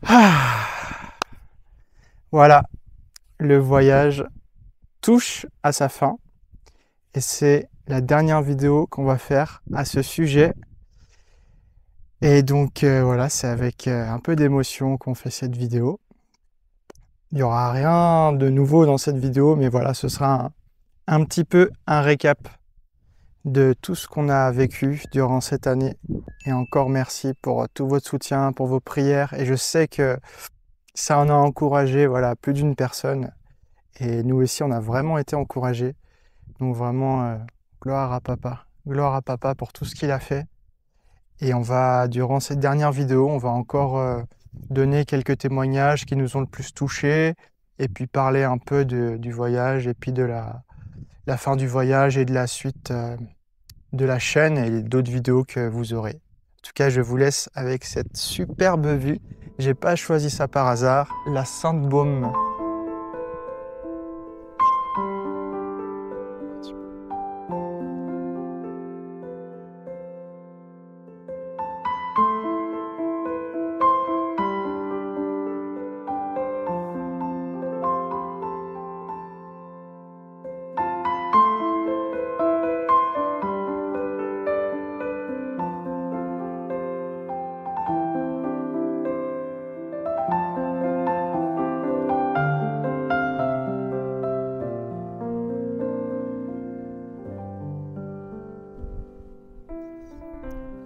Ah, voilà, le voyage touche à sa fin et c'est la dernière vidéo qu'on va faire à ce sujet. Et donc voilà, c'est avec un peu d'émotion qu'on fait cette vidéo. Il n'y aura rien de nouveau dans cette vidéo, mais voilà, ce sera un petit peu un récap de tout ce qu'on a vécu durant cette année. Et encore merci pour tout votre soutien, pour vos prières. Et je sais que ça en a encouragé voilà, plus d'une personne. Et nous aussi, on a vraiment été encouragés. Donc vraiment, gloire à papa pour tout ce qu'il a fait. Et on va, durant cette dernière vidéo, on va encore donner quelques témoignages qui nous ont le plus touchés, et puis parler un peu du voyage, et puis de la fin du voyage et de la suite de la chaîne et d'autres vidéos que vous aurez. En tout cas, je vous laisse avec cette superbe vue. J'ai pas choisi ça par hasard, la Sainte-Baume.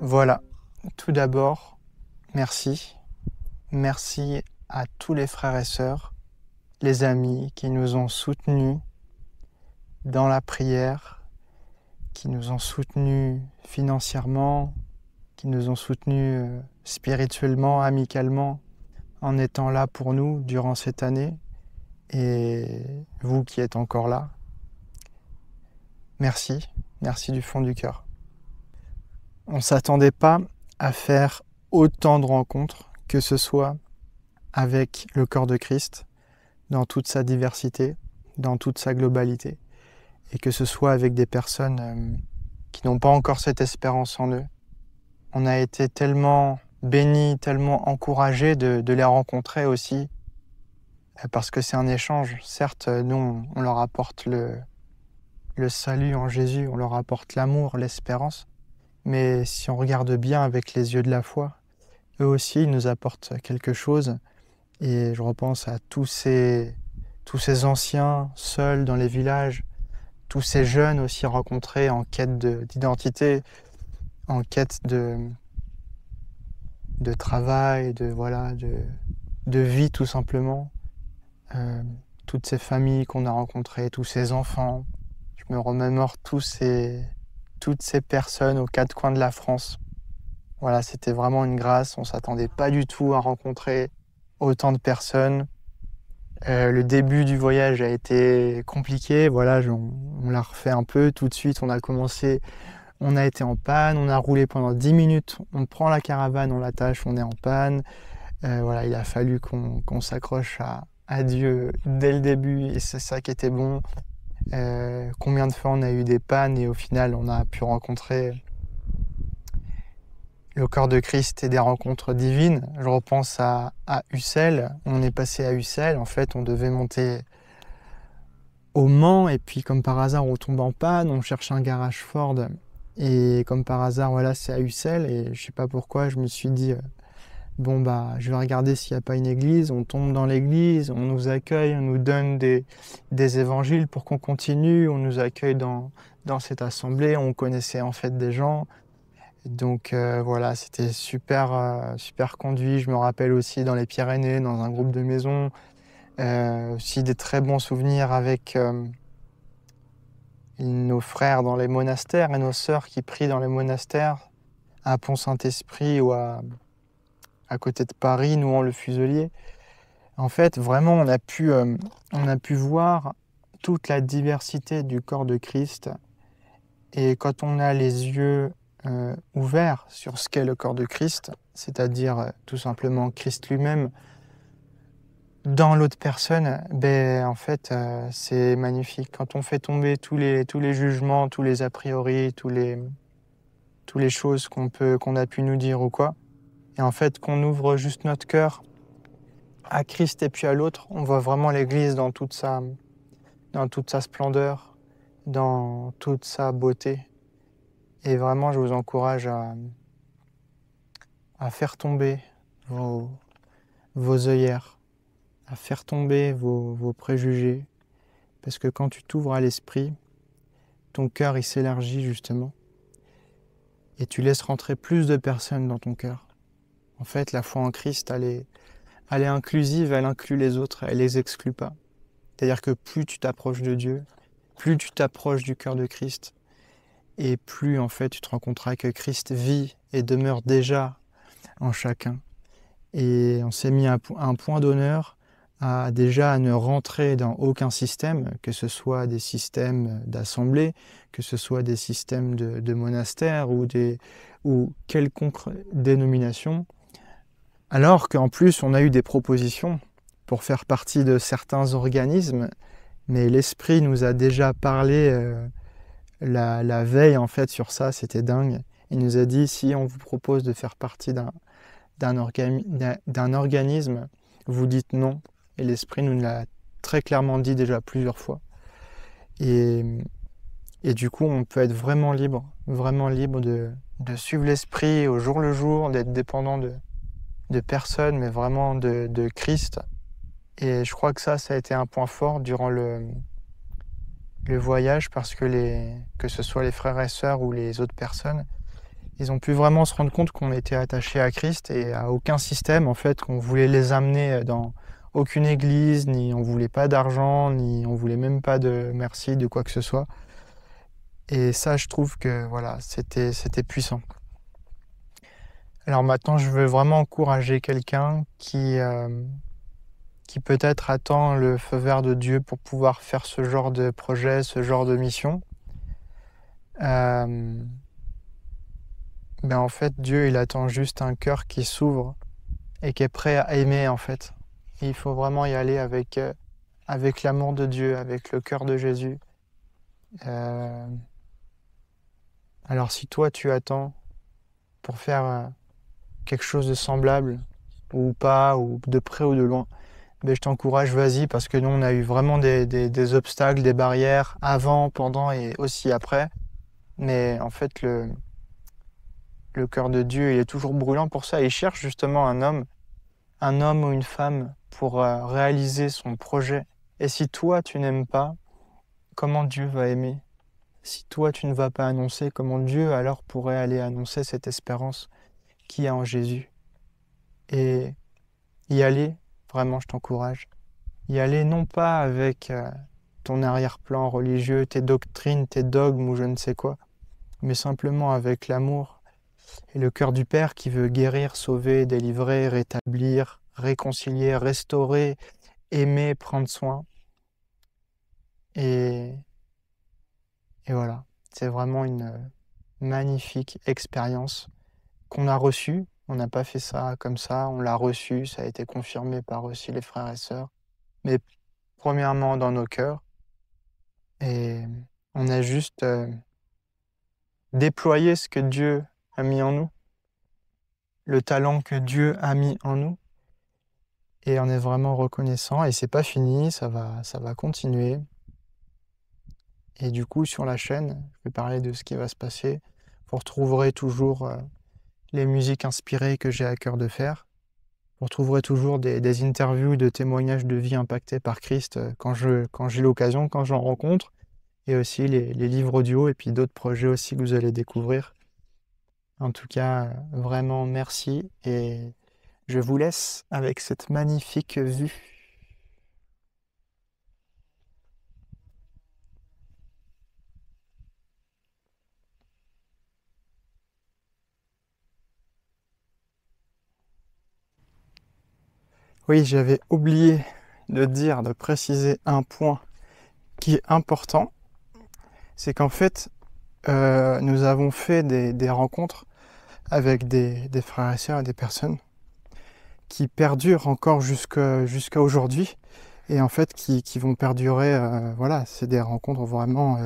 Voilà, tout d'abord, merci. Merci à tous les frères et sœurs, les amis qui nous ont soutenus dans la prière, qui nous ont soutenus financièrement, qui nous ont soutenus spirituellement, amicalement, en étant là pour nous durant cette année. Et vous qui êtes encore là, merci, merci du fond du cœur. On ne s'attendait pas à faire autant de rencontres, que ce soit avec le corps de Christ, dans toute sa diversité, dans toute sa globalité, et que ce soit avec des personnes qui n'ont pas encore cette espérance en eux. On a été tellement bénis, tellement encouragés de les rencontrer aussi, parce que c'est un échange. Certes, nous, on leur apporte le salut en Jésus, on leur apporte l'amour, l'espérance, mais si on regarde bien avec les yeux de la foi, eux aussi, ils nous apportent quelque chose. Et je repense à tous ces anciens seuls dans les villages, tous ces jeunes aussi rencontrés en quête d'identité, en quête de travail, de vie tout simplement. Toutes ces familles qu'on a rencontrées, tous ces enfants. Je me remémore toutes ces personnes aux quatre coins de la France. Voilà, c'était vraiment une grâce. On ne s'attendait pas du tout à rencontrer autant de personnes. Le début du voyage a été compliqué. Voilà, on l'a refait un peu. Tout de suite, on a été en panne. On a roulé pendant 10 minutes. On prend la caravane, on l'attache, on est en panne. Voilà, il a fallu qu'on s'accroche à Dieu dès le début. Et c'est ça qui était bon. Combien de fois on a eu des pannes et au final, on a pu rencontrer le corps de Christ et des rencontres divines. Je repense à Ussel. On est passé à Ussel. En fait, on devait monter au Mans et puis comme par hasard, on tombe en panne. On cherche un garage Ford et comme par hasard, voilà, c'est à Ussel. Et je sais pas pourquoi, je me suis dit bon bah, je vais regarder s'il n'y a pas une église. On tombe dans l'église, on nous accueille, on nous donne des évangiles pour qu'on continue. On nous accueille dans cette assemblée. On connaissait en fait des gens. Donc voilà, c'était super, super conduit. Je me rappelle aussi dans les Pyrénées, dans un groupe de maison, aussi des très bons souvenirs avec nos frères dans les monastères et nos sœurs qui prient dans les monastères à Pont-Saint-Esprit ou à côté de Paris, Nouant-le-Fuselier. En fait, vraiment, on a pu voir toute la diversité du corps de Christ. Et quand on a les yeux ouverts sur ce qu'est le corps de Christ, c'est-à-dire tout simplement Christ lui-même, dans l'autre personne, ben, en fait, c'est magnifique. Quand on fait tomber tous les jugements, tous les a priori, tous les choses qu'on a pu nous dire ou quoi, et en fait qu'on ouvre juste notre cœur à Christ et puis à l'autre, on voit vraiment l'Église dans toute sa splendeur, dans toute sa beauté. Et vraiment, je vous encourage à faire tomber vos, vos œillères, à faire tomber vos préjugés. Parce que quand tu t'ouvres à l'esprit, ton cœur il s'élargit justement. Et tu laisses rentrer plus de personnes dans ton cœur. En fait, la foi en Christ, elle est inclusive, elle inclut les autres, elle les exclut pas. C'est-à-dire que plus tu t'approches de Dieu, plus tu t'approches du cœur de Christ, et plus en fait tu te rends compte que Christ vit et demeure déjà en chacun. Et on s'est mis un point d'honneur déjà à ne rentrer dans aucun système, que ce soit des systèmes d'assemblée, que ce soit des systèmes de monastères ou quelconque dénomination, alors qu'en plus on a eu des propositions pour faire partie de certains organismes, mais l'Esprit nous a déjà parlé la veille en fait sur ça, c'était dingue. Il nous a dit, si on vous propose de faire partie d'un organisme, vous dites non. Et l'Esprit nous l'a très clairement dit déjà plusieurs fois. Et, et du coup, on peut être vraiment libre de suivre l'Esprit au jour le jour, d'être dépendant de personne, mais vraiment de Christ. Et je crois que ça a été un point fort durant le voyage, parce que ce soit les frères et sœurs ou les autres personnes, ils ont pu vraiment se rendre compte qu'on était attachés à Christ et à aucun système, en fait, qu'on voulait les amener dans aucune église, ni on voulait pas d'argent, ni on voulait même pas de merci, de quoi que ce soit. Et ça, je trouve que voilà, c'était puissant. Alors maintenant, je veux vraiment encourager quelqu'un qui peut-être attend le feu vert de Dieu pour pouvoir faire ce genre de projet, ce genre de mission. Ben en fait, Dieu, il attend juste un cœur qui s'ouvre et qui est prêt à aimer, en fait. Et il faut vraiment y aller avec l'amour de Dieu, avec le cœur de Jésus. Euh, alors si toi, tu attends pour faire quelque chose de semblable, ou pas, ou de près ou de loin, ben je t'encourage, vas-y, parce que nous, on a eu vraiment des obstacles, des barrières, avant, pendant et aussi après. Mais en fait, le cœur de Dieu, il est toujours brûlant pour ça. Il cherche justement un homme ou une femme pour réaliser son projet. Et si toi, tu n'aimes pas, comment Dieu va aimer? Si toi, tu ne vas pas annoncer, comment Dieu alors pourrait aller annoncer cette espérance qu'il y a en Jésus? Et y aller, vraiment, je t'encourage. Y aller non pas avec ton arrière-plan religieux, tes doctrines, tes dogmes ou je ne sais quoi, mais simplement avec l'amour et le cœur du Père qui veut guérir, sauver, délivrer, rétablir, réconcilier, restaurer, aimer, prendre soin. Et, et voilà, c'est vraiment une magnifique expérience qu'on a reçue. On n'a pas fait ça comme ça, on l'a reçu, ça a été confirmé par aussi les frères et sœurs. Mais premièrement dans nos cœurs, et on a juste déployé ce que Dieu a mis en nous, le talent que Dieu a mis en nous. Et on est vraiment reconnaissant et c'est pas fini, ça va continuer. Et du coup, sur la chaîne, je vais parler de ce qui va se passer. Vous retrouverez toujours les musiques inspirées que j'ai à cœur de faire. Vous retrouverez toujours des interviews, de témoignages de vie impactés par Christ quand j'ai l'occasion, quand j'en rencontre. Et aussi les livres audio et puis d'autres projets aussi que vous allez découvrir. En tout cas, vraiment merci et je vous laisse avec cette magnifique vue. Oui, j'avais oublié de préciser un point qui est important, c'est qu'en fait, nous avons fait des rencontres avec des frères et sœurs et des personnes qui perdurent encore jusqu'à aujourd'hui et en fait qui vont perdurer. Voilà, c'est des rencontres vraiment,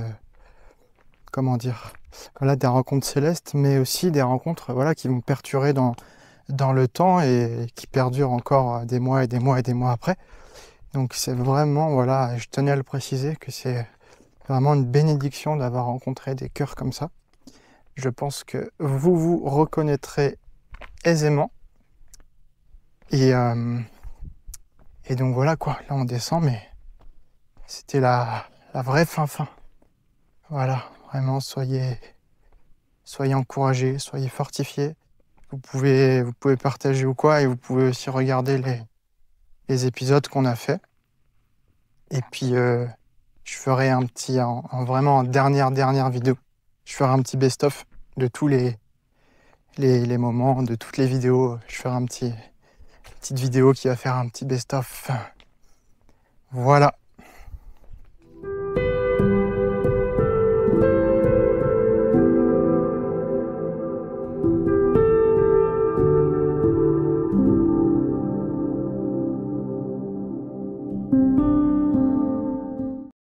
comment dire, voilà, des rencontres célestes, mais aussi des rencontres voilà, qui vont perdurer dans le temps et qui perdure encore des mois et des mois et des mois après. Donc c'est vraiment, voilà, je tenais à le préciser que c'est vraiment une bénédiction d'avoir rencontré des cœurs comme ça. Je pense que vous vous reconnaîtrez aisément. Et donc voilà quoi, là on descend, mais c'était la vraie fin. Voilà, vraiment soyez encouragés, soyez fortifiés. Vous pouvez partager ou quoi, et vous pouvez aussi regarder les épisodes qu'on a fait. Et puis je ferai un petit, vraiment en dernière vidéo, je ferai un petit best-of de tous les moments, de toutes les vidéos. Je ferai petite vidéo qui va faire un petit best-of. Voilà.